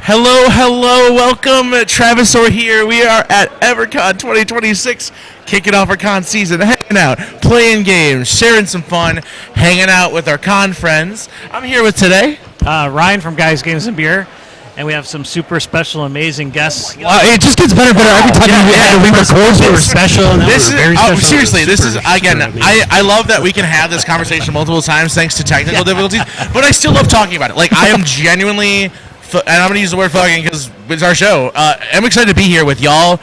Hello, welcome. Travis Orr here. We are at Evercon 2026, kicking off our con season, hanging out, playing games, sharing some fun, hanging out with our con friends. I'm here with today Ryan from Guys, Games, and Beer, and we have some super special, amazing guests. It just gets better and better every time we record. Super special. This is seriously. This is again. I love that we can have this conversation multiple times thanks to technical difficulties, but I still love talking about it. Like I am genuinely. And I'm going to use the word fucking because it's our show. I'm excited to be here with y'all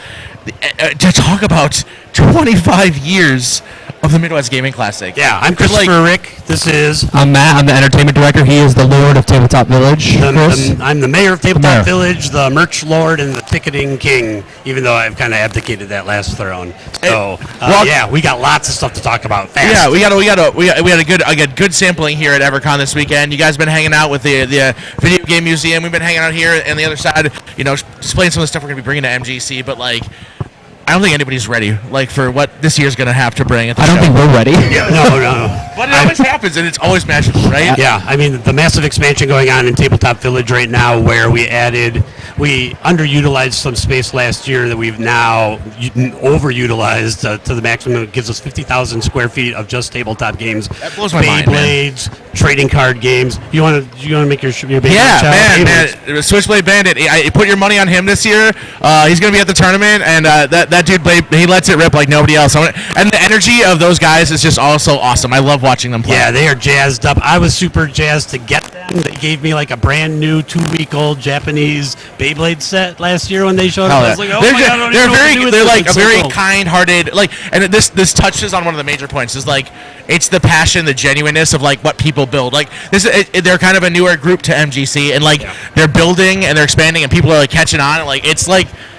to talk about 25 years of the Midwest Gaming Classic. Yeah, I'm Christopher Rick. This is... I'm Matt. I'm the entertainment director. He is the lord of Tabletop Village. I'm the mayor of Tabletop Village, the merch lord, and the ticketing king, even though I've kind of abdicated that last throne. So, we got lots of stuff to talk about fast. Yeah, we had a good sampling here at Evercon this weekend. You guys been hanging out with the Video Game Museum. We've been hanging out here on the other side, displaying some of the stuff we're going to be bringing to MGC, but I don't think anybody's ready, for what this year's going to have to bring at the show. I don't think we're ready. No. But it always happens, and it's always magical, right? Yeah, I mean, the massive expansion going on in Tabletop Village right now, where we underutilized some space last year that we've now overutilized to the maximum. It gives us 50,000 square feet of just tabletop games. That blows my mind, man. Beyblades, trading card games. You want to make your Beyblade man. Switchblade Bandit. I put your money on him this year. He's going to be at the tournament, and that dude, he lets it rip like nobody else. And the energy of those guys is just also awesome. I love watching them play. Yeah, they are jazzed up. I was super jazzed to get them. They gave me a brand new 2-week-old Japanese Beyblade set last year when they showed up. I was like, oh my God, I don't even know what to do with this. They're very kind-hearted. And this touches on one of the major points. Is it's the passion, the genuineness of what people build. They're kind of a newer group to MGC, and they're building and they're expanding, and people are catching on. And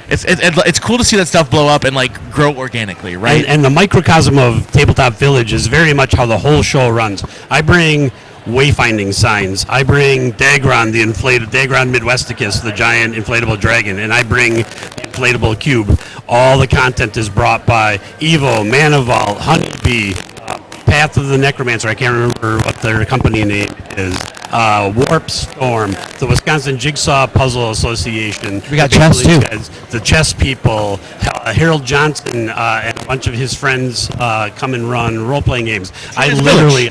it's cool to see that stuff blow up and grow organically, right? And the microcosm of Tabletop Village is very much how the whole show runs. I bring wayfinding signs. I bring Dagron, the inflated Dagron Midwesticus, the giant inflatable dragon, and I bring the inflatable cube. All the content is brought by Evo, Manival, Honeybee, Path of the Necromancer. I can't remember what their company name is. Warp Storm, the Wisconsin Jigsaw Puzzle Association. We got chess too. The chess people, Harold Johnson and a bunch of his friends come and run role-playing games. I literally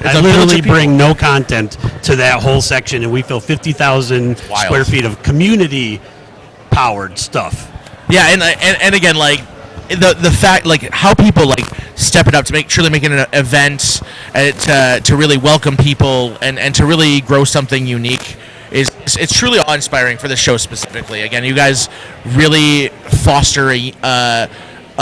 bring no content to that whole section, and we fill 50,000 square feet of community-powered stuff. Yeah, and again, the fact how people step it up to truly making an event to really welcome people and to really grow something unique it's truly awe-inspiring for this show specifically. Again, you guys really foster a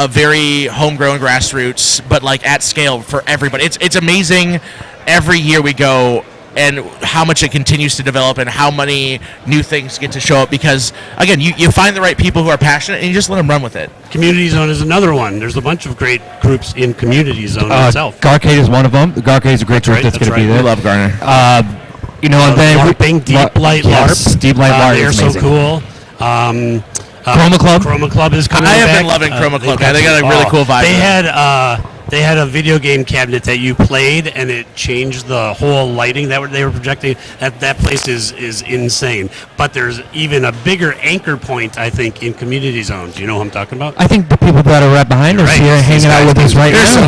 very homegrown grassroots, but at scale for everybody. It's amazing every year we go and how much it continues to develop and how many new things get to show up because, again, you find the right people who are passionate and you just let them run with it. Community Zone is another one. There's a bunch of great groups in Community Zone itself. Garcade is one of them. Garcade is a great group that's going to be there. We love Garner. And then LARPing, Deep Light LARP. Deep Light LARP they're is so amazing. Cool. Chroma Club is coming I have back. been loving Chroma Club. They got a really cool vibe. They had a video game cabinet that you played, and it changed the whole lighting that they were projecting. That place is insane. But there's even a bigger anchor point, I think, in Community Zone. Do you know who I'm talking about? I think the people that are right behind us here hanging out with us right now.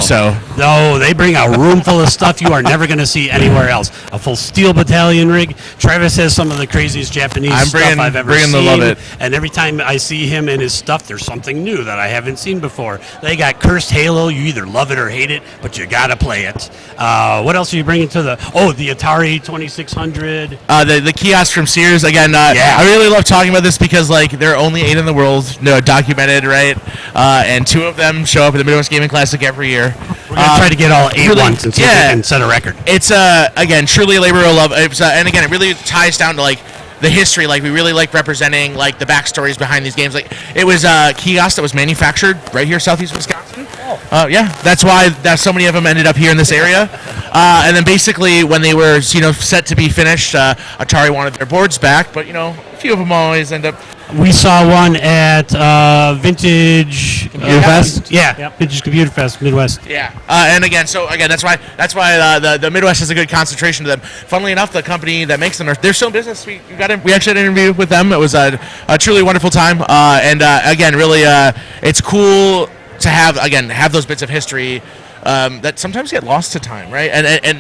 No, they bring a room full of stuff you are never going to see anywhere else. A full steel battalion rig. Travis has some of the craziest Japanese stuff I've ever seen. Love it. And every time I see him and his stuff, there's something new that I haven't seen before. They got Cursed Halo. You either love it or hate it, but you gotta play it. What else are you bringing to the Atari 2600? The kiosk from Sears again. I really love talking about this because there are only 8 in the world, documented, right? And 2 of them show up at the Midwest Gaming Classic every year. We're gonna try to get all 8 once and see if we can set a record. It's again truly a labor of love. And again, it really ties down to the history. We really like representing the backstories behind these games. It was a kiosk that was manufactured right here, southeast Wisconsin. Yeah, that's why so many of them ended up here in this area. And then basically when they were set to be finished, Atari wanted their boards back, but a few of them always end up. We saw one at Vintage Computer Fest. Vintage Computer Fest Midwest. Yeah, and again, that's why the Midwest has a good concentration to them. Funnily enough, the company that makes them, they're still in business. We actually had an interview with them. It was a truly wonderful time, and again, really, it's cool to have those bits of history that sometimes get lost to time, right? And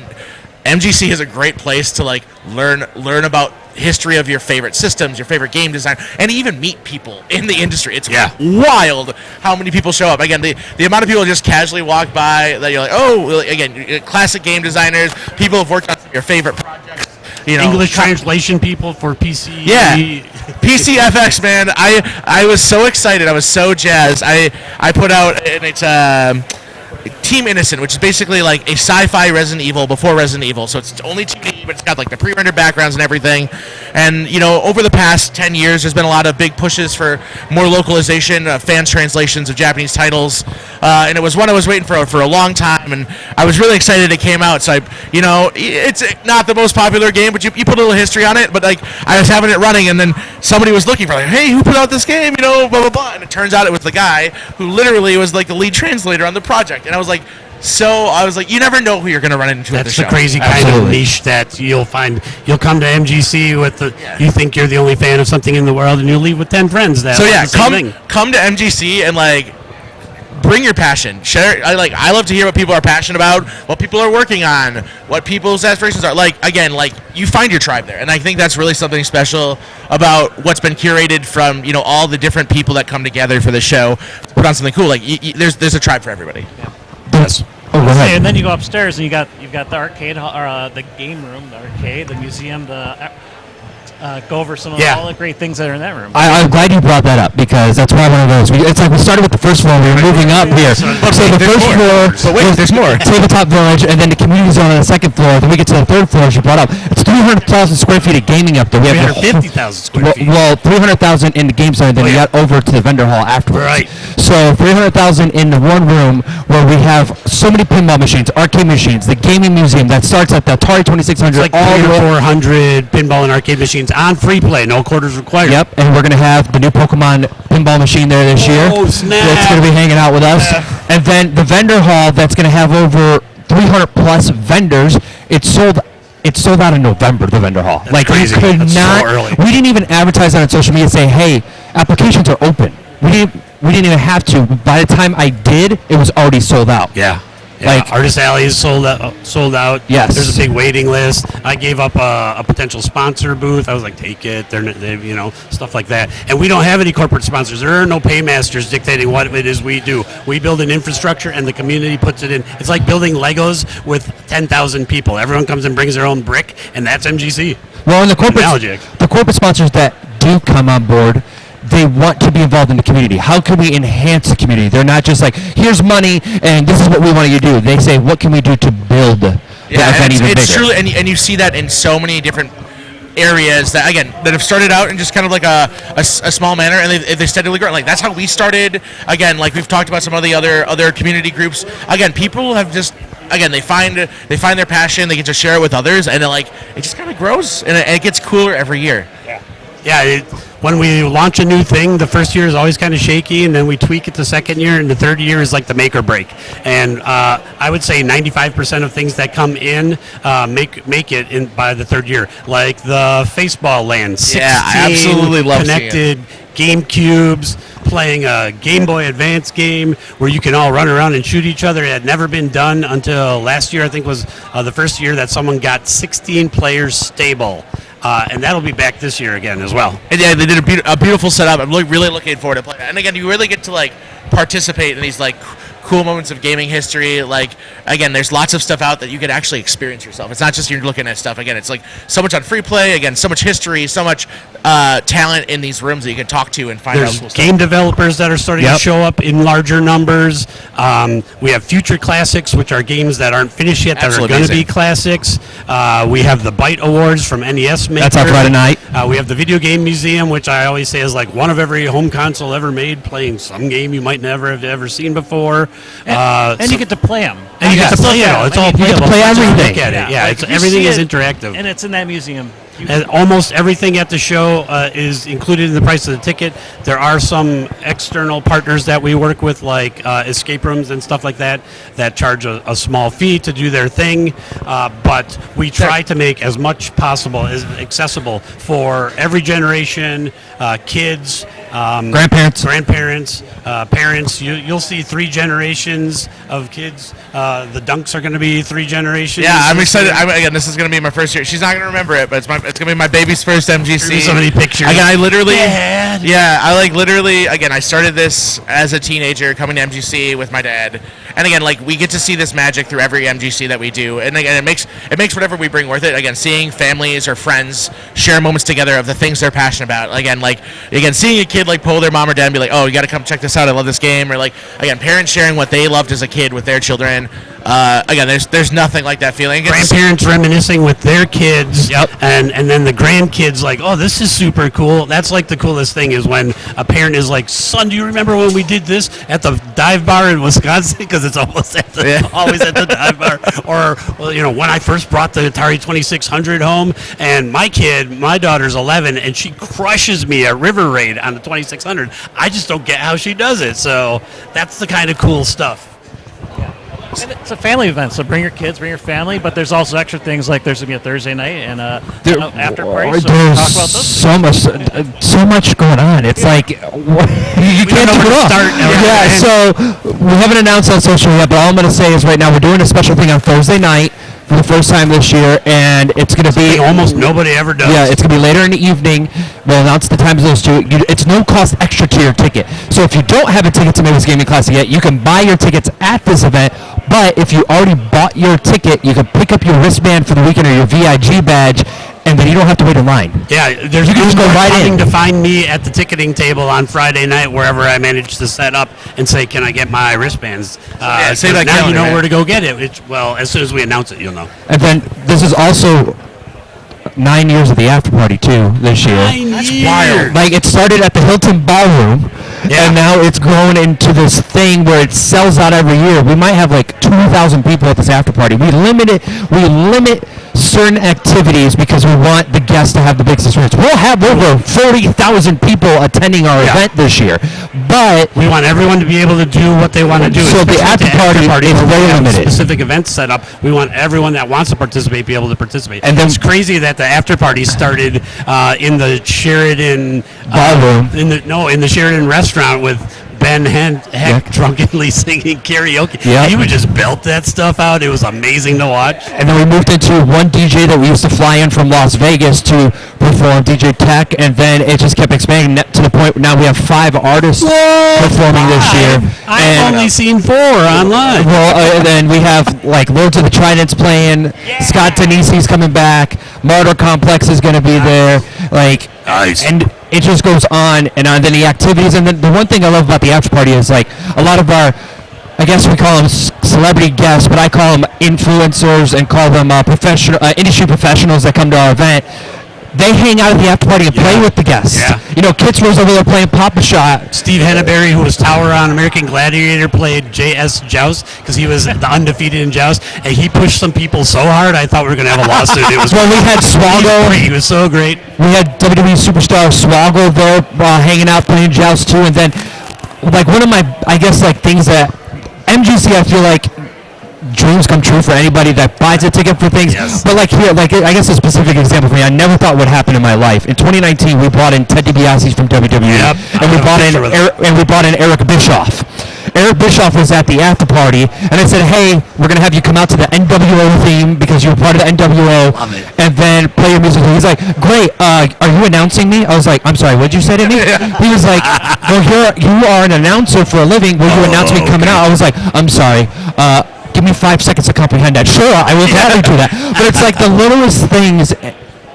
MGC is a great place to learn about history of your favorite systems, your favorite game design, and even meet people in the industry. It's wild how many people show up. Again, the amount of people just casually walk by that you're like, oh, again, classic game designers, people who've worked on your favorite projects. English translation people for PC. Yeah, PCFX, man. I was so excited. I was so jazzed. I put out, and it's Team Innocent, which is basically like a sci-fi Resident Evil before Resident Evil. So it's only 2D, but it's got the pre-rendered backgrounds and everything. And over the past 10 years, there's been a lot of big pushes for more localization, fans translations of Japanese titles. And it was one I was waiting for a long time, and I was really excited it came out. So it's not the most popular game, but you put a little history on it. But I was having it running, and then somebody was looking for hey, who put out this game? Blah blah blah. And it turns out it was the guy who literally was the lead translator on the project. And I was like, you never know who you're going to run into at the show. That's the crazy kind of niche that you'll find. You'll come to MGC with you think you're the only fan of something in the world, and you'll leave with 10 friends that come to MGC and bring your passion. Share. I love to hear what people are passionate about, what people are working on, what people's aspirations are. You find your tribe there, and I think that's really something special about what's been curated from all the different people that come together for the show to put on something cool. There's a tribe for everybody. Yeah. Yes. Oh, go ahead. And then you go upstairs and you've got the arcade or the game room, the arcade, the museum, go over some of all the great things that are in that room. I'm glad you brought that up because that's why one of those. It's we started with the first floor. We were moving up here. So the first floor. But wait, there's more. Tabletop Village, and then the community zone on the second floor. Then we get to the third floor, as you brought up. It's 300,000 square feet of gaming up there. We have 350,000 square feet. Well, 300,000 in the game zone, and then we got over to the vendor hall afterwards. Right. So 300,000 in the one room where we have so many pinball machines, arcade machines, the gaming museum that starts at the Atari 2600. It's all 300 or 400 pinball and arcade machines on free play. No quarters required. Yep, and we're going to have the new Pokemon pinball machine there this year. Oh, snap. That's going to be hanging out with us. And then the vendor hall that's going to have over 300 plus vendors. It's sold out in November, the vendor hall. That's crazy. That's so early. We didn't even advertise on social media say, hey, applications are open. We didn't even have to. By the time I did, it was already sold out. Yeah. Artist Alley is sold out. Yes. There's a big waiting list. I gave up a potential sponsor booth. I was like, take it. They stuff like that. And we don't have any corporate sponsors. There are no paymasters dictating what it is we do. We build an infrastructure, and the community puts it in. It's like building Legos with 10,000 people. Everyone comes and brings their own brick, and that's MGC. Well, and the corporate sponsors that do come on board, they want to be involved in the community. How can we enhance the community? They're not just like, here's money and this is what we want you to do. They say, what can we do to build the event even bigger? It's truly, and you see that in so many different areas that have started out in just kind of like a small manner, and they steadily grow. That's how we started. Again, we've talked about some of the other community groups. Again, people have just. Again, they find their passion. They get to share it with others, and it just kind of grows, and it gets cooler every year. Yeah. When we launch a new thing, the first year is always kind of shaky, and then we tweak it the second year, and the third year is like the make or break. And I would say 95% of things that come in make it in by the third year, like the Faceball Land. 16 I absolutely love connected GameCubes, playing a Game Boy Advance game where you can all run around and shoot each other. It had never been done until last year. I think was the first year that someone got 16 players stable. And that'll be back this year again as well. And yeah, they did a beautiful setup. I'm really looking forward to playing it. And again, you really get to participate in these cool moments of gaming history. Again, there's lots of stuff out that you can actually experience yourself. It's not just you're looking at stuff. Again, it's so much on free play. Again, so much history, so much talent in these rooms that you can talk to and find out cool stuff. There's game developers that are starting to show up in larger numbers. We have future classics, which are games that aren't finished yet that are going to be classics. We have the Byte Awards from NES Maker. That's on Friday night. We have the Video Game Museum, which I always say is one of every home console ever made, playing some game you might never have ever seen before. And you get to play them. And you get to play it all. It's all You playable. get to play everything. Look at it. Yeah, Like, if you everything see is it, interactive. and it's in that museum. And almost everything at the show is included in the price of the ticket. There are some external partners that we work with, like escape rooms and stuff like that, that charge a small fee to do their thing. But we try to make as much possible as accessible for every generation, kids, Grandparents. parents. You'll see 3 generations of kids. The Dunks are going to be 3 generations. Yeah, I'm excited. Again, this is going to be my first year. She's not going to remember it, but it's going to be my baby's first MGC. So many pictures. Again, I literally, Dad. yeah, I like literally. Again, I started this as a teenager, coming to MGC with my dad, and again, like we get to see this magic through every MGC that we do, and again, it makes whatever we bring worth it. Again, seeing families or friends share moments together of the things they're passionate about. Again, seeing a kid like pull their mom or dad and be like, "Oh, you got to come check this out. I love this game," or like again, parents sharing what they loved as a kid with their children. Again, there's nothing like that feeling. Grandparents reminiscing with their kids, and then the grandkids like, oh, this is super cool. That's like the coolest thing is when a parent is like, son, do you remember when we did this at the dive bar in Wisconsin? Because it's almost always at the dive bar. Or when I first brought the Atari 2600 home, and my daughter's 11, and she crushes me at River Raid on the 2600. I just don't get how she does it. So that's the kind of cool stuff. And it's a family event, so bring your kids, bring your family. But there's also extra things like there's gonna be a Thursday night and after party. So we'll talk about those. So much going on. It's like you can't know do where it to all. start. Yeah. So we haven't announced on social yet, but all I'm going to say is right now we're doing a special thing on Thursday night for the first time this year, and it's going to be almost nobody ever does. Yeah, it's going to be later in the evening. We'll announce the times of those two. It's no cost extra to your ticket. So if you don't have a ticket to Maywe's Gaming Classic yet, you can buy your tickets at this event. But if you already bought your ticket, you can pick up your wristband for the weekend or your VIG badge, and then you don't have to wait in line. Yeah, there's You can just go right in. to find me at the ticketing table on Friday night, wherever I manage to set up, and say, can I get my wristbands? Say that now calendar, you know man. where to go get it. Well, as soon as we announce it, you'll know. And then this is also 9 years of the after party too this year. That's wild. Like it started at the Hilton Ballroom, and now it's grown into this thing where it sells out every year. We might have like 2,000 people at this after party. We limit certain activities because we want the guests to have the biggest experience. We'll have over 40,000 people attending our event this year, but we want everyone to be able to do what they want to do. So the after party is very limited. Specific events set up. We want everyone that wants to participate be able to participate. And then it's crazy that the after party started in the Sheridan Ballroom. in the Sheridan restaurant with Ben Heck drunkenly singing karaoke. Yep. He would just belt that stuff out. It was amazing to watch. And then we moved into one DJ that we used to fly in from Las Vegas to perform, DJ Tech, and then it just kept expanding to the point where now we have 5 artists performing this year. I've only seen 4 online. Well, and then we have like Lords of the Tridents playing. Scott Denisi's coming back. Martyr Complex is going to be there. Like, and it just goes on and on. Then the activities, and then the one thing I love about the after party is like a lot of our, I guess we call them celebrity guests, but I call them influencers and call them professional industry professionals that come to our event. They hang out at the after party and play with the guests. Yeah. Kitzro's over there playing Papa Shot. Steve Henneberry, who was Tower on American Gladiator, played J.S. Joust because he was the undefeated in Joust, and he pushed some people so hard I thought we were going to have a lawsuit. It was well, we had Swoggle. He was so great. We had WWE superstar Swoggle there hanging out playing Joust too, and then like one of my things that MGC I feel like dreams come true for anybody that buys a ticket for things. Yes. But like here, like I guess a specific example for me, I never thought would happen in my life. In 2019, we brought in Ted DiBiase from WWE, and we brought in Eric Bischoff. Eric Bischoff was at the after party, and I said, "Hey, we're gonna have you come out to the NWO theme because you're part of the NWO, and then play your music." He's like, "Great, are you announcing me?" I was like, "I'm sorry, what'd you say to me?" He was like, "Well, you are an announcer for a living. Will you announce me coming out?" I was like, "I'm sorry. Give me 5 seconds to comprehend that." Sure, I will gladly do that. But it's like the littlest things,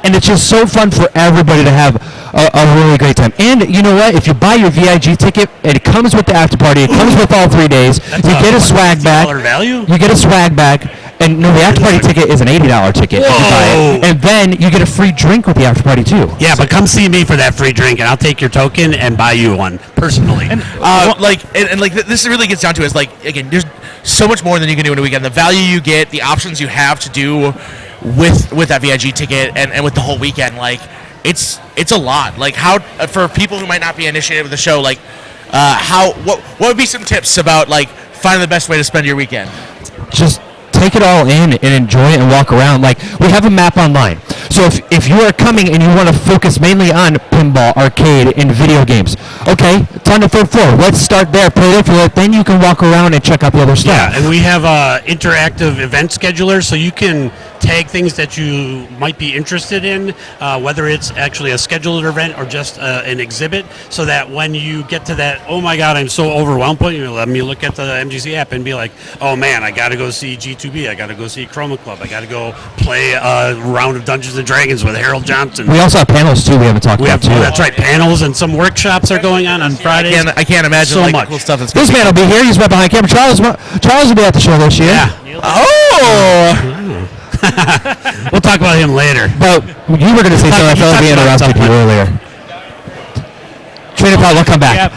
and it's just so fun for everybody to have a really great time. And you know what? If you buy your VIG ticket, it comes with the after party. It comes with all 3 days. You get a swag bag. Value? You get a swag bag. And no, the after party ticket is an $80 ticket if you buy it. And then you get a free drink with the after party too. Yeah, but come see me for that free drink, and I'll take your token and buy you one personally. And this really gets down to is like, again, there's so much more than you can do in a weekend. The value you get, the options you have to do with that VIG ticket and with the whole weekend, like it's a lot. Like how for people who might not be initiated with the show, like what would be some tips about like finding the best way to spend your weekend? Just take it all in and enjoy it and walk around. Like, we have a map online. So if you are coming and you want to focus mainly on pinball, arcade, and video games, okay, it's on the third floor. Let's start there, play there for it. Then you can walk around and check out the other stuff. Yeah, and we have interactive event schedulers, so you can tag things that you might be interested in, whether it's actually a scheduled event or just an exhibit, so that when you get to that, oh my God, I'm so overwhelmed, let me look at the MGC app and be like, oh man, I got to go see G2B, I got to go see Chroma Club, I got to go play a round of Dungeons and Dragons with Harold Johnson. We also have panels too. We haven't talked about too. That's right, panels and some workshops are going on Fridays. I can't imagine so like much the cool stuff that's this man will be here. He's right behind camera. Charles will be at the show this year. Yeah. Oh. We'll talk about him later. But you were going to say something. I felt like we interrupted you earlier. Train of thought, we'll come back.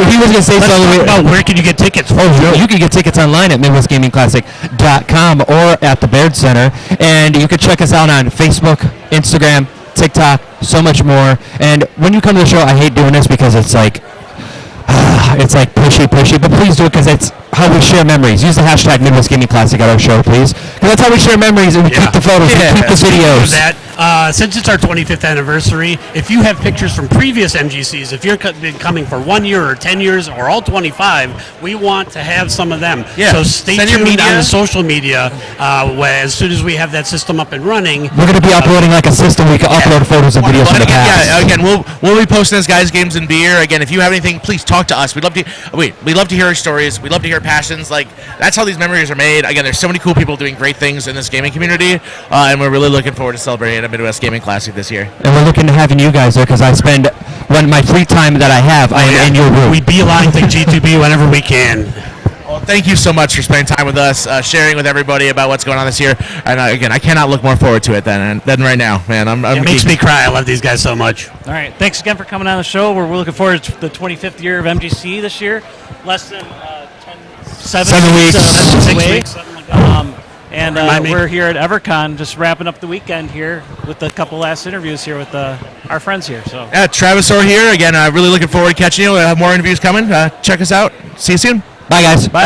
He was going to say something. About where can you get tickets? You can get tickets online at MidwestGamingClassic.com or at the Baird Center. And you can check us out on Facebook, Instagram, TikTok, so much more. And when you come to the show, I hate doing this because it's like pushy, but please do it because it's how we share memories. Use the hashtag Midwest Gaming Classic at our show, please. Because that's how we share memories and we keep the photos, we keep the videos. Since it's our 25th anniversary, if you have pictures from previous MGCs, if you've been coming for 1 year or 10 years or all 25, we want to have some of them. Yeah. So stay tuned on the social media. As soon as we have that system up and running, we're going to be uploading like a system. We can upload photos and videos from the past. Yeah, again, we'll be posting this, guys, games and beer. Again, if you have anything, please talk to us. We'd love to hear your stories. We'd love to hear passions. Like, that's how these memories are made. Again, there's so many cool people doing great things in this gaming community, and we're really looking forward to celebrating a Midwest Gaming Classic this year. And we're looking to having you guys there because I spend my free time that I have in your room. We beeline to G2B whenever we can. Well, thank you so much for spending time with us, sharing with everybody about what's going on this year. And again, I cannot look more forward to it than right now, man. It makes me cry. I love these guys so much. All right, thanks again for coming on the show. We're looking forward to the 25th year of MGC this year. Less than 7 weeks. 6 weeks. And we're here at Evercon, just wrapping up the weekend here with a couple last interviews here with our friends here. So Travis Orr here again. Really looking forward to catching you. We have more interviews coming. Check us out. See you soon. Bye, guys. Bye.